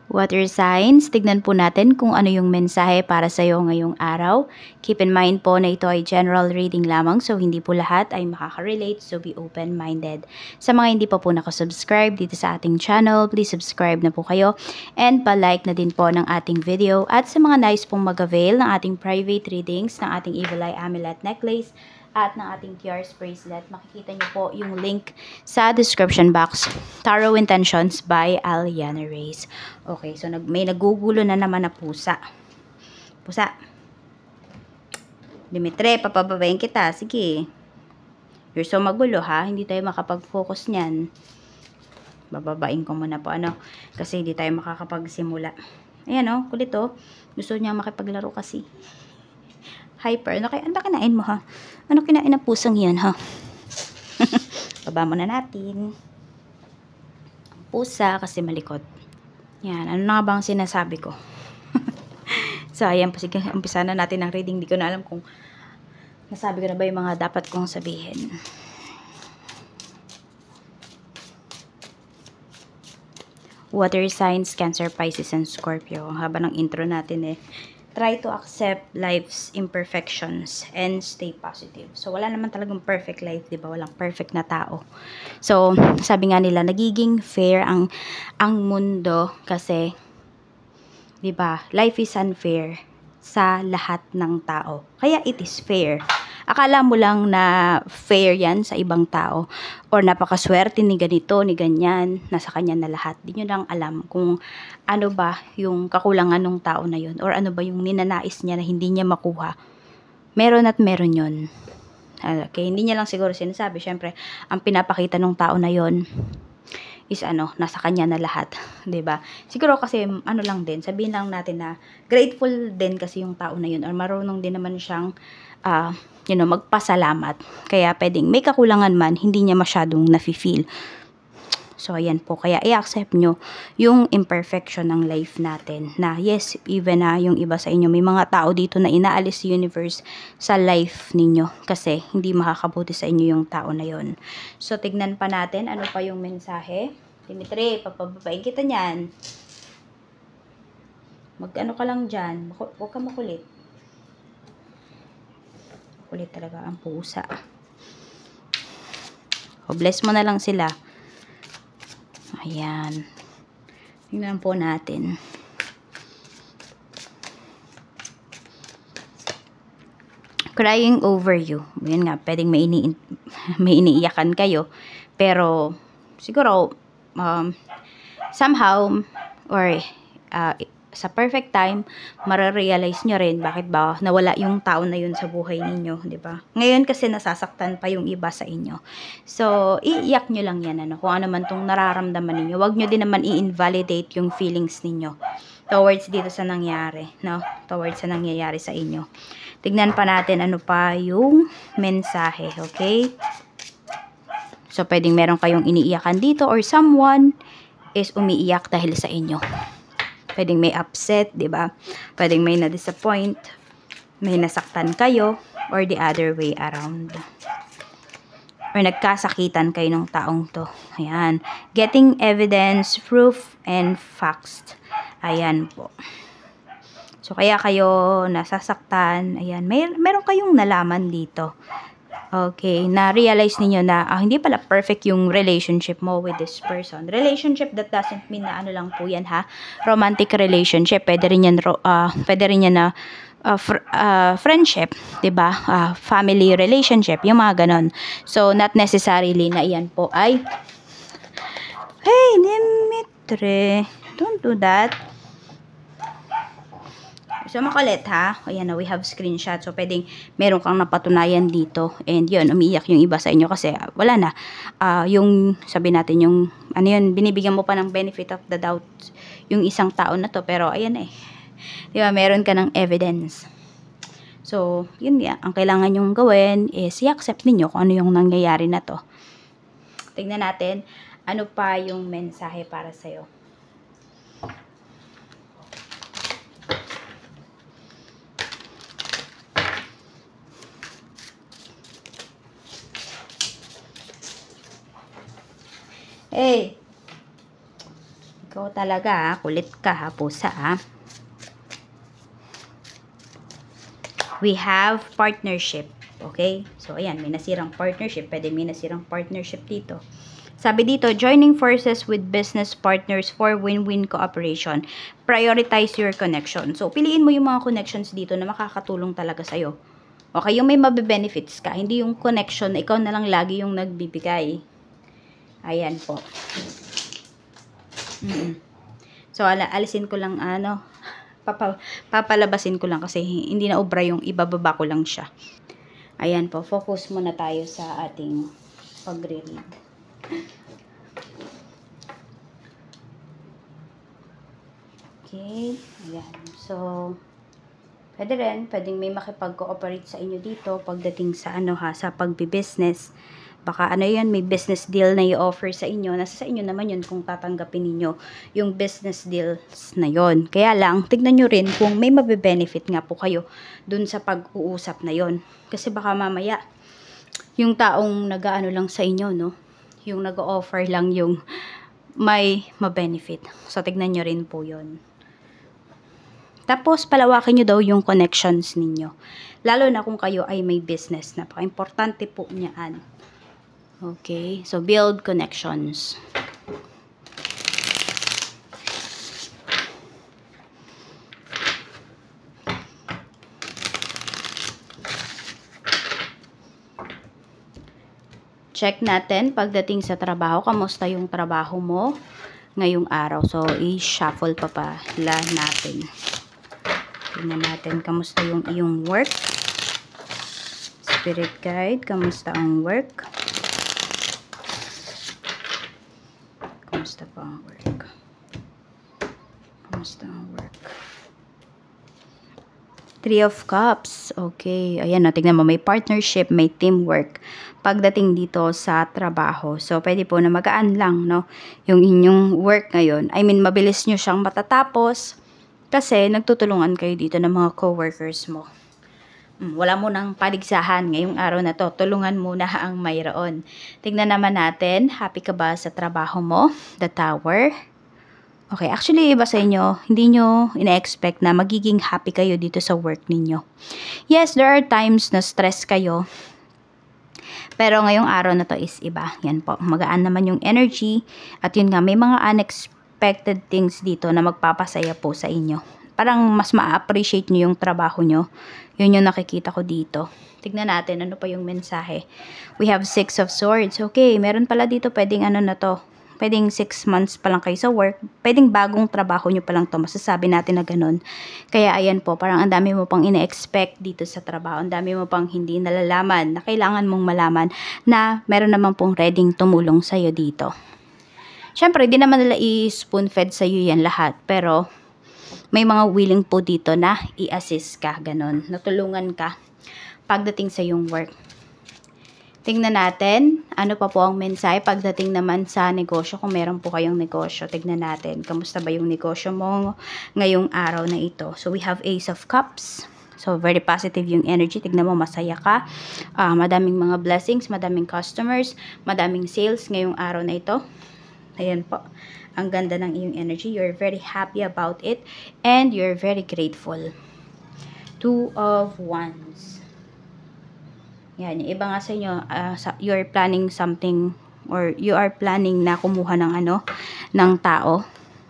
Water signs, tignan po natin kung ano yung mensahe para sa iyo ngayong araw. Keep in mind po na ito ay general reading lamang, so hindi po lahat ay makaka-relate, so be open-minded. Sa mga hindi pa po nakasubscribe dito sa ating channel, please subscribe na po kayo and pa-like na din po ng ating video. At sa mga nais pong mag-avail ng ating private readings, ng ating Evil Eye Amulet Necklace, at ng ating Tears Bracelet, makikita niyo po yung link sa description box. Tarot Intentions by Aliana Reyes. Okay, so may nagugulo na naman na pusa. Pusa. Dimitri, papababayin kita. Sige. You're so magulo ha. Hindi tayo makapag-focus niyan. Bababain ko muna po ano. Kasi hindi tayo makakapagsimula. Ayan o, kulit o. Gusto niya makipaglaro kasi. Hyper. Ano ba kinain mo ha? Ano kinain ng pusang yan ha? Baba muna natin. Pusa kasi malikot. Yan. Ano na ba ang sinasabi ko? So, ayan po. Sige, umpisa na natin ang reading. Di ko na alam kung nasabi ko na ba yung mga dapat kong sabihin. Water signs, Cancer, Pisces, and Scorpio. Ang haba ng intro natin eh. Try to accept life's imperfections and stay positive. So, wala naman talagang perfect life, di ba? Walang perfect na tao. So, sabi nga nila, nagiging fair ang mundo kasi, di ba, life is unfair sa lahat ng tao. Kaya it is fair. Akala mo lang na fair yan sa ibang tao or napakaswerte ni ganito, ni ganyan, nasa kanya na lahat. Di nyo lang alam kung ano ba yung kakulangan ng tao na yun or ano ba yung ninanais niya na hindi niya makuha. Meron at meron yun. Okay, hindi niya lang siguro sinasabi. Syempre, ang pinapakita ng tao na yun is nasa kanya na lahat, 'di ba? Siguro kasi ano lang din, sabihin lang natin na grateful din kasi yung tao na yun or marunong din naman siyang magpasalamat. Kaya pwedeng may kakulangan man, hindi niya masyadong nafi-feel. So ayan po, kaya i-accept nyo yung imperfection ng life natin. Na yes, even na yung iba sa inyo, may mga tao dito na inaalis si universe sa life ninyo kasi hindi makakabuti sa inyo yung tao na yon. So tignan pa natin ano pa yung mensahe. Dimitri, papababain kita niyan. Mag-ano ka lang dyan, huwag ka makulit. Kulit talaga ang pusa. O bless mo na lang sila. Ayan. Tingnan po natin. Crying over you. Yan nga, pwedeng may iniiyakan kayo. Pero, siguro, somehow, or sa perfect time, mararealize nyo rin bakit ba nawala yung tao na yun sa buhay ninyo, di ba? Ngayon kasi nasasaktan pa yung iba sa inyo. So, iiyak nyo lang yan, kung ano man tong nararamdaman ninyo. Huwag nyo din naman i-invalidate yung feelings ninyo towards dito sa nangyari, no? Towards sa nangyayari sa inyo. Tignan pa natin ano pa yung mensahe, okay? So, pwedeng meron kayong iniiyakan dito or someone is umiiyak dahil sa inyo. Pwedeng may upset, di ba? Pwedeng may na-disappoint, may nasaktan kayo, or the other way around. Or nagkasakitan kayo ng taong to. Ayan. Getting evidence, proof, and facts. Ayan po. So, kaya kayo nasasaktan. Ayan. Meron kayong nalaman dito. Okay, na-realize ninyo na hindi pala perfect yung relationship mo with this person. Relationship, that doesn't mean na ano lang po yan ha. Romantic relationship, pwede rin yan na friendship, 'di ba? Family relationship, yung mga ganon. So, not necessarily na iyan po ay hey, Dimitri, don't do that. So, makulit ha. Ayan na, we have screenshot. So, pwedeng meron kang napatunayan dito. And yun, umiiyak yung iba sa inyo kasi wala na. Yung, sabi natin, yung, binibigyan mo pa ng benefit of the doubt yung isang tao na to. Pero, ayan eh. Diba, meron ka ng evidence. So, yun nga. Ang kailangan yung gawin is i-accept ninyo kung ano yung nangyayari na to. Tignan natin, ano pa yung mensahe para sa'yo. Hey! Ikaw talaga, kulit ka ha, pusa ha. We have partnership. Okay? So, ayan, may nasirang partnership. Pwede may nasirang partnership dito. Sabi dito, joining forces with business partners for win-win cooperation. Prioritize your connection. So, piliin mo yung mga connections dito na makakatulong talaga sa'yo. Okay, yung may mabe-benefits ka. Hindi yung connection na ikaw na lang lagi yung nagbibigay. Ayan po. So, alisin ko lang, papalabasin ko lang kasi hindi na obra yung ibababa ko lang siya. Ayan po, focus muna tayo sa ating pagre-read. Okay, ayan. So, pwedeng may makipag-cooperate sa inyo dito pagdating sa sa pagbi-business. Baka yan, may business deal na i-offer sa inyo. Nasa sa inyo naman yun kung tatanggapin ninyo yung business deals na yon. Kaya lang, tignan nyo rin kung may mabe-benefit nga po kayo dun sa pag-uusap na yon. Kasi baka mamaya, yung taong nag-aano lang sa inyo, no? Yung nag-offer lang yung may ma-benefit. So, tignan nyo rin po yon. Tapos, palawakin nyo daw yung connections ninyo. Lalo na kung kayo ay may business. Napaka-importante po niyaan. Okay, so build connections. Check natin pagdating sa trabaho, kamusta yung trabaho mo ngayong araw. So, i-shuffle pa pala natin. Tingnan natin kamusta yung iyong work. Spirit guide, kamusta ang work? Kamusta pa ang work? Kamusta ang work? Three of Cups. Okay. Ayan, no, tignan mo, may partnership, may teamwork pagdating dito sa trabaho. So, pwede po na magaan lang, no? Yung inyong work ngayon. I mean, mabilis nyo siyang matatapos kasi nagtutulungan kayo dito ng mga co-workers mo. Wala mo nang paligsahan ngayong araw na to. Tulungan muna ang mayroon. Tignan naman natin, happy ka ba sa trabaho mo? The Tower. Okay, actually, iba sa inyo, hindi nyo ina-expect na magiging happy kayo dito sa work ninyo. Yes, there are times na stress kayo. Pero ngayong araw na to is iba. Yan po, magaan naman yung energy. At yun nga, may mga unexpected things dito na magpapasaya po sa inyo. Parang mas ma-appreciate nyo yung trabaho nyo. Yun yung nakikita ko dito. Tignan natin, ano pa yung mensahe. We have 6 of Swords. Okay, meron pala dito pwedeng na to. Pwedeng 6 months pa lang kayo sa work. Pwedeng bagong trabaho nyo pa lang to. Masasabi natin na ganun. Kaya ayan po, parang ang dami mo pang ina-expect dito sa trabaho. Ang dami mo pang hindi nalalaman na kailangan mong malaman na meron naman pong readyng tumulong sa'yo dito. Siyempre, di naman nila i-spoon-fed sa'yo yan lahat. Pero, may mga willing po dito na i-assist ka. Ganun. Natulungan ka pagdating sa yung work. Tingnan natin, ano pa po ang mensahe pagdating naman sa negosyo. Kung meron po kayong negosyo, tignan natin. Kamusta ba yung negosyo mo ngayong araw na ito? So, we have Ace of Cups. So, very positive yung energy. Tignan mo, masaya ka. Madaming mga blessings, madaming customers, madaming sales ngayong araw na ito. Ayan po. Ang ganda ng iyong energy. You're very happy about it. And you're very grateful. 2 of Wands. Yan, yung iba nga sa inyo, you're planning something or you are planning na kumuha ng ng tao.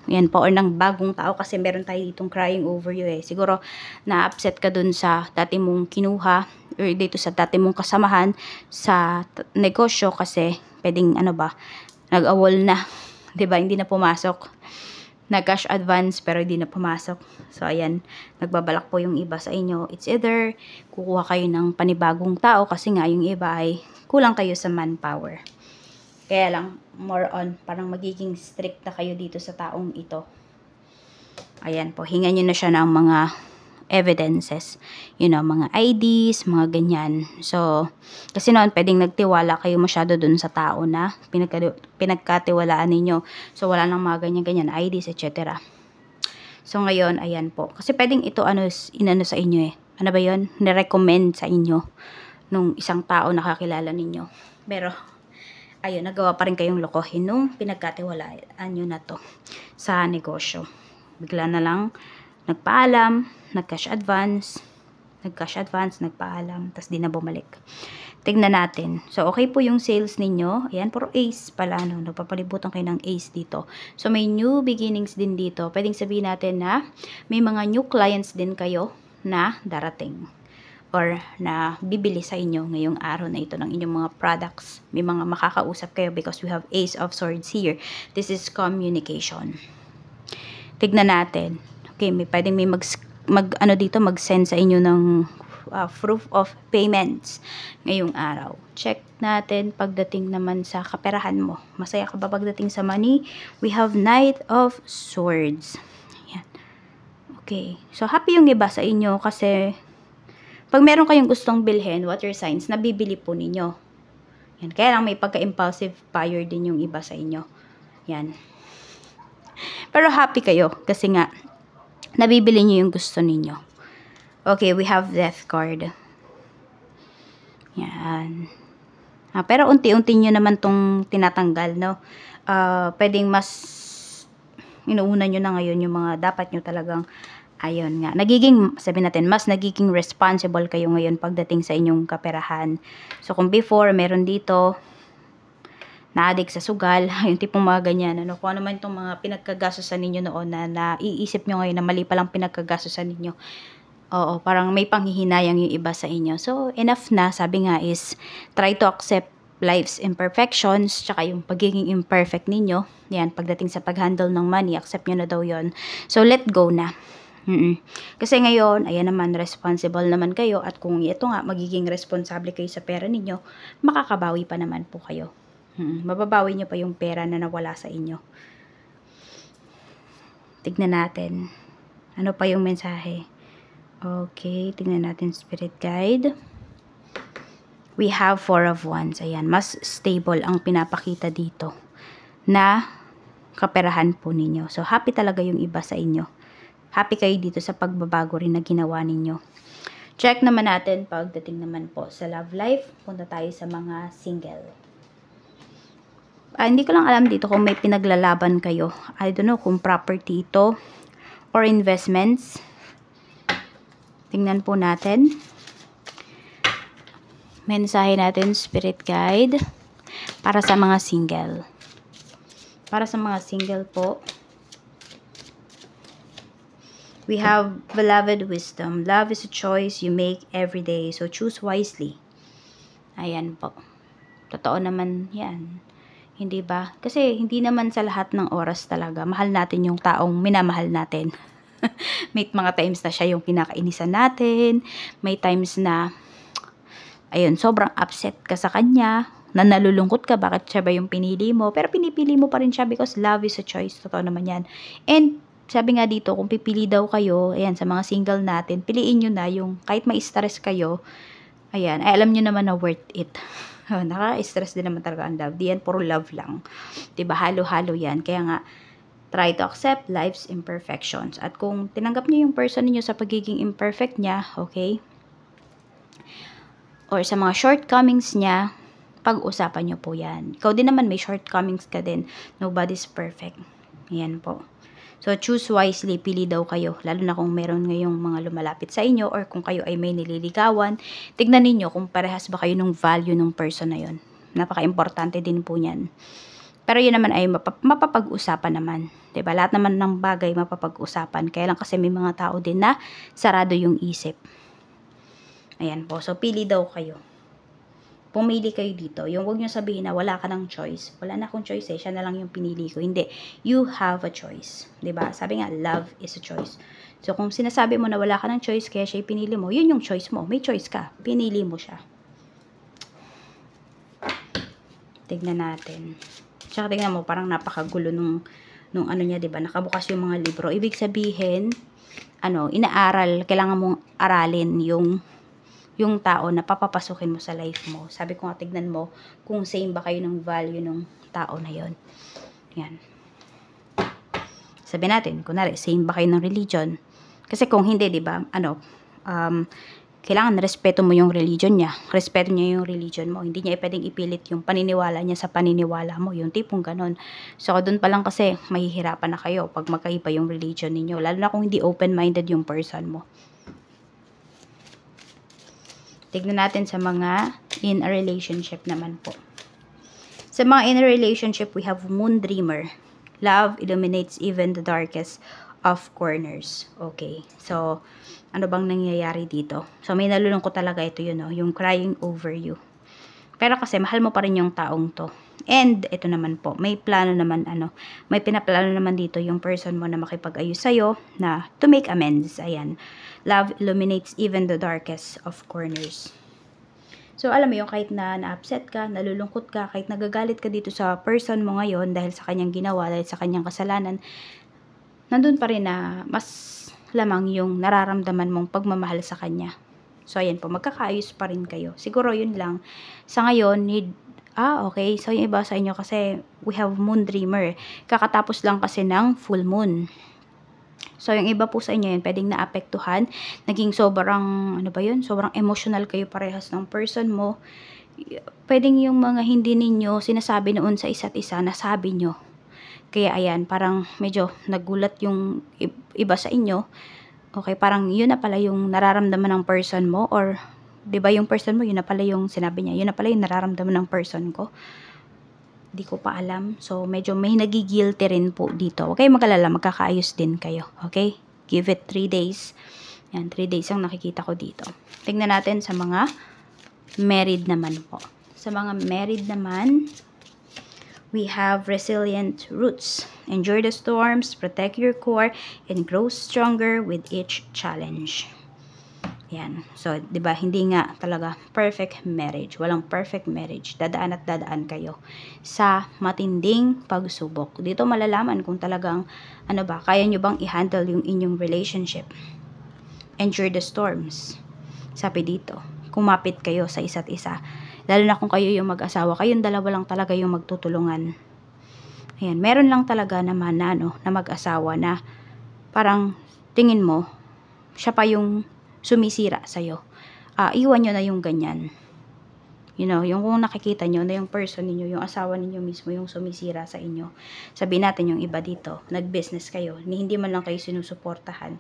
Yan po, or ng bagong tao kasi meron tayo ditong crying over you eh. Siguro, na-upset ka dun sa dati mong kinuha or dito sa dati mong kasamahan sa negosyo kasi pwedeng nag-awol na. 'Di ba? Hindi na pumasok. Nag-cash advance pero hindi na pumasok. So, ayan, nagbabalak po yung iba sa inyo. It's either kukuha kayo ng panibagong tao kasi nga yung iba ay kulang kayo sa manpower. Kaya lang, more on, parang magiging strict na kayo dito sa taong ito. Ayan po, hingan nyo na siya ng mga evidences. Mga IDs, mga ganyan. So, kasi noon, pwedeng nagtiwala kayo masyado dun sa tao na pinagkatiwalaan ninyo. So, wala nang mga ganyan-ganyan, IDs, etc. So, ngayon, ayan po. Kasi pwedeng ito, inano sa inyo eh. Ano ba yun? Nirecommend sa inyo nung isang tao na kakilala ninyo. Pero, ayun, nagawa pa rin kayong lokohin nung pinagkatiwalaan nyo na to sa negosyo. Bigla na lang nagpaalam, nag-cash advance, nagpaalam, tas di na bumalik. Tignan natin. So, okay po yung sales ninyo. Ayan, puro ace pala, no? Nagpapalibutan kayo ng ace dito. So, may new beginnings din dito. Pwedeng sabihin natin na may mga new clients din kayo na darating or na bibili sa inyo ngayong araw na ito ng inyong mga products. May mga makakausap kayo because we have Ace of Swords here. This is communication. Tignan natin. Okay, pwedeng may mag-send sa inyo ng proof of payments ngayong araw. Check natin pagdating naman sa kaperahan mo. Masaya ka ba pagdating sa money? We have Knight of Swords. Ayan. Okay. So, happy yung iba sa inyo kasi pag meron kayong gustong bilhin, water signs, nabibili po ninyo. Yan. Kaya lang may pagka-impulsive buyer din yung iba sa inyo. Yan. Pero happy kayo kasi nga nabibili nyo yung gusto ninyo. Okay, we have Death card. Yan. Pero unti-unti nyo naman tong tinatanggal, no? Pwedeng mas inuuna nyo na ngayon yung mga dapat nyo talagang, ayun nga, sabihin natin, mas nagiging responsible kayo ngayon pagdating sa inyong kaperahan. So, kung before, meron dito, na-addict sa sugal, yung tipong mga ganyan, ano, kung ano man itong mga pinagkagastosan ninyo noon na naiisip nyo ngayon na mali palang pinagkagastosan ninyo. Oo, parang may panghihinayang yung iba sa inyo. So, enough na, sabi nga is, try to accept life's imperfections, tsaka yung pagiging imperfect ninyo. Yan, pagdating sa pag-handle ng money, accept nyo na daw yon. So, let go na. Kasi ngayon, ayan naman, responsible naman kayo. At kung ito nga, magiging responsable kayo sa pera ninyo, makakabawi pa naman po kayo. Mababawi nyo pa yung pera na nawala sa inyo. Tignan natin. Ano pa yung mensahe? Okay, tingnan natin Spirit Guide. We have Four of Wands. Ayan, mas stable ang pinapakita dito na kaperahan po ninyo. So, happy talaga yung iba sa inyo. Happy kayo dito sa pagbabago rin na ginawa ninyo. Check naman natin pagdating naman po sa love life. Punta tayo sa mga single. Hindi ko lang alam dito kung may pinaglalaban kayo. I don't know kung property ito or investments. Tingnan po natin. Mensahe natin, Spirit Guide. Para sa mga single. Para sa mga single po. We have beloved wisdom. Love is a choice you make every day. So, choose wisely. Ayan po. Totoo naman yan. Hindi ba? Kasi hindi naman sa lahat ng oras talaga. Mahal natin yung taong minamahal natin. May mga times na siya yung kinakainisan natin. May times na, ayun, sobrang upset ka sa kanya. Na nalulungkot ka, bakit siya ba yung pinili mo? Pero pinipili mo pa rin siya because love is a choice. Totoo naman yan. And, sabi nga dito, kung pipili daw kayo, ayan, sa mga single natin, piliin nyo na yung, kahit may stress kayo, ayan, ay alam nyo naman na worth it. Naka-stress din naman talaga ang love. Diyan, puro love lang. Diba, halo-halo yan. Kaya nga, try to accept life's imperfections. At kung tinanggap niyo yung person niyo sa pagiging imperfect niya, okay? Or sa mga shortcomings niya, pag-usapan niyo po yan. Ikaw din naman may shortcomings ka din. Nobody's perfect. Yan po. So, choose wisely. Pili daw kayo. Lalo na kung meron ngayong mga lumalapit sa inyo or kung kayo ay may nililigawan. Tignan ninyo kung parehas ba kayo ng value ng person na yon. Napaka-importante din po yan. Pero yun naman ay mapapag-usapan naman. Diba? Lahat naman ng bagay mapapag-usapan. Kaya lang kasi may mga tao din na sarado yung isip. Ayan po. So, pili daw kayo. Pumili kayo dito. Yung huwag nyo sabihin na wala ka ng choice. Wala na akong choice eh. Siya na lang yung pinili ko. Hindi. You have a choice. Diba? Sabi nga, love is a choice. So, kung sinasabi mo na wala ka ng choice, kaya siya pinili mo, yun yung choice mo. May choice ka. Pinili mo siya. Tignan natin. Tsaka tingnan mo, parang napakagulo nung ano niya, diba? Nakabukas yung mga libro. Ibig sabihin, inaaral, kailangan mong aralin yung tao na papapasukin mo sa life mo. Sabi ko nga, tignan mo kung same ba kayo ng value ng tao na yon. Yan. Sabi natin, kunwari, same ba kayo ng religion? Kasi kung hindi, diba, kailangan respeto mo yung religion niya. Respeto niya yung religion mo. Hindi niya pwedeng ipilit yung paniniwala niya sa paniniwala mo. Yung tipong ganon. So, doon pa lang kasi mahihirapan na kayo pag magkaiba yung religion ninyo. Lalo na kung hindi open-minded yung person mo. Tignan natin sa mga in a relationship naman po. Sa mga in a relationship, we have Moon Dreamer. Love illuminates even the darkest of corners. Okay. So, ano bang nangyayari dito? So, may nalulungkot talaga ito yun, no? Yung crying over you. Pero kasi, mahal mo pa rin yung taong to. And, ito naman po, may plano naman, may pinaplano naman dito yung person mo na makipag-ayos sa'yo na to make amends. Ayan. Love illuminates even the darkest of corners. So, alam mo yung kahit na-upset ka, nalulungkot ka, kahit nagagalit ka dito sa person mo ngayon dahil sa kanyang ginawa, dahil sa kanyang kasalanan, nandun pa rin na mas lamang yung nararamdaman mong pagmamahal sa kanya. So, ayan po, magkakaayos pa rin kayo. Siguro, yun lang. Sa ngayon, okay. So, yung iba sa inyo kasi, we have Moon Dreamer. Kakatapos lang kasi ng full moon. So, yung iba po sa inyo yun, pwedeng naapektuhan. Naging sobrang, sobrang emotional kayo parehas ng person mo. Pwedeng yung mga hindi ninyo sinasabi noon sa isa't isa, nasabi nyo. Kaya ayan, parang medyo nagulat yung iba sa inyo. Okay, parang yun na pala yung nararamdaman ng person mo, or 'di ba yung person mo, yun na pala yung sinabi niya, yun na pala yung nararamdaman ng person ko. Di ko pa alam. So medyo may nagigilty rin po dito. Okay, mag-alala, magkakaayos din kayo. Okay? Give it 3 days. Yan, 3 days ang nakikita ko dito. Tingnan natin sa mga married naman po. Sa mga married naman, we have resilient roots. Endure the storms, protect your core, and grow stronger with each challenge. Yan. So, 'di ba, hindi nga talaga perfect marriage. Walang perfect marriage. Dadaan at dadaan kayo sa matinding pagsubok. Dito malalaman kung talagang kaya nyo bang i-handle yung inyong relationship. Endure the storms. Sabi dito, kumapit kayo sa isa't isa. Lalo na kung kayo yung mag-asawa, kayong dalawa lang talaga yung magtutulungan. Ayan, meron lang talaga naman na mag-asawa na parang tingin mo, siya pa yung sumisira sa'yo. Iwan nyo na yung ganyan. Yung kung nakikita nyo na yung person ninyo, yung asawa ninyo mismo, yung sumisira sa inyo. Sabihin natin yung iba dito, nag-business kayo, hindi man lang kayo sinusuportahan.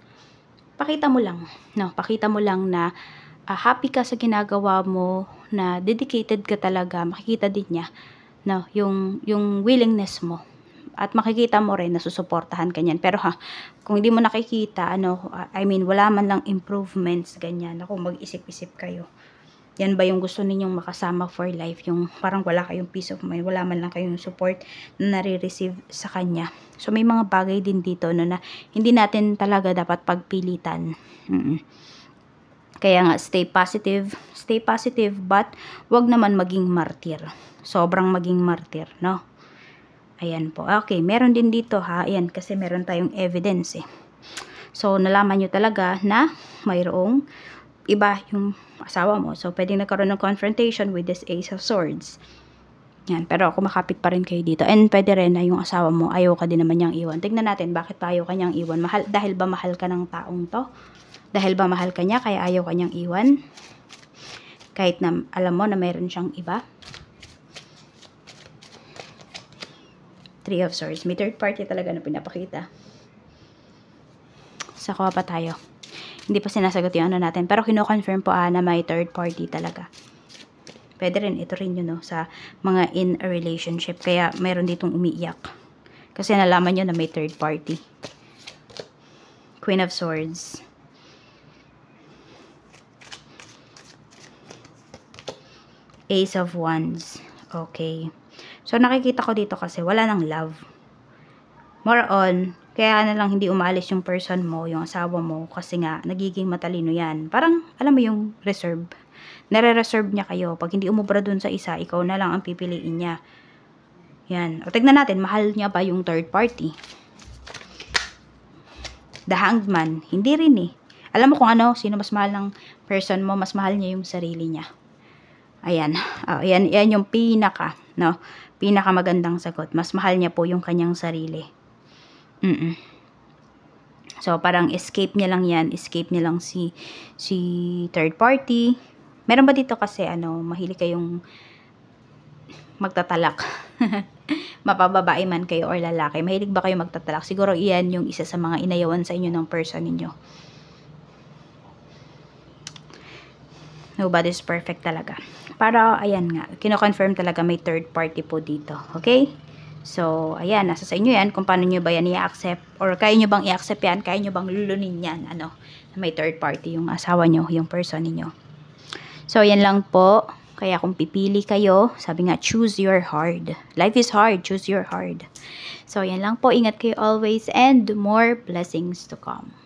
Pakita mo lang, pakita mo lang na happy ka sa ginagawa mo, na dedicated ka talaga, makikita din niya yung willingness mo, at makikita mo rin na susuportahan ka niyan. Pero kung hindi mo nakikita, wala man lang improvements, ganyan, mag-isip-isip kayo. Yan ba yung gusto ninyong makasama for life? Yung parang wala kayong peace of mind, wala man lang kayong support na nare-receive sa kanya. So, may mga bagay din dito na hindi natin talaga dapat pagpilitan. Kaya nga, stay positive, but wag naman maging martir. Sobrang maging martir, no? Ayan po. Okay, meron din dito ayan, kasi meron tayong evidence So, nalaman nyo talaga na mayroong iba yung asawa mo. So, pwedeng nagkaroon ng confrontation with this Ace of Swords. Yan, pero kumakapit pa rin kayo dito. And pwede rin na yung asawa mo, ayaw ka din naman niyang iwan. Tignan natin, bakit pa ayaw ka niyang iwan? Dahil ba mahal ka ng taong to? Dahil ba mahal ka niya, kaya ayaw ka niyang iwan? Kahit na alam mo na meron siyang iba. 3 of Swords. May third party talaga na pinapakita. Sa kuha pa tayo. Hindi pa sinasagot yung natin. Pero kino-confirm po na may third party talaga. Pwede rin, ito rin yun, sa mga in a relationship. Kaya meron ditong umiiyak. Kasi nalaman nyo na may third party. Queen of Swords. Ace of Wands. Okay. So, nakikita ko dito kasi wala nang love. More on, kaya na lang hindi umalis yung person mo, yung asawa mo, kasi nga, nagiging matalino yan. Parang, alam mo yung reserve. Nare-reserve niya kayo. Pag hindi umubra dun sa isa, ikaw na lang ang pipiliin niya. Yan. O, tignan natin, mahal niya ba yung third party? The Hanged Man. Hindi rin Alam mo kung sino mas mahal ng person mo, mas mahal niya yung sarili niya. Ayan. Yan yung pinaka magandang sagot. Mas mahal niya po yung kanyang sarili. So, So, parang escape niya lang yan. Escape niya lang si third party. Meron ba dito kasi, mahilig kayong magtatalak? Mapababae man kayo or lalaki. Mahilig ba kayo magtatalak? Siguro iyan yung isa sa mga inayawan sa inyo ng person ninyo. Nobody's perfect talaga. Para, ayan nga, kino-confirm talaga may third party po dito. Okay? So, ayan, nasa sa inyo yan kung paano nyo ba yan i-accept or kaya nyo bang i-accept yan, kaya nyo bang lulunin yan, may third party yung asawa nyo, yung person ninyo. So, yan lang po. Kaya kung pipili kayo, sabi nga, choose your hard. Life is hard, choose your hard. So, yan lang po. Ingat kayo always and more blessings to come.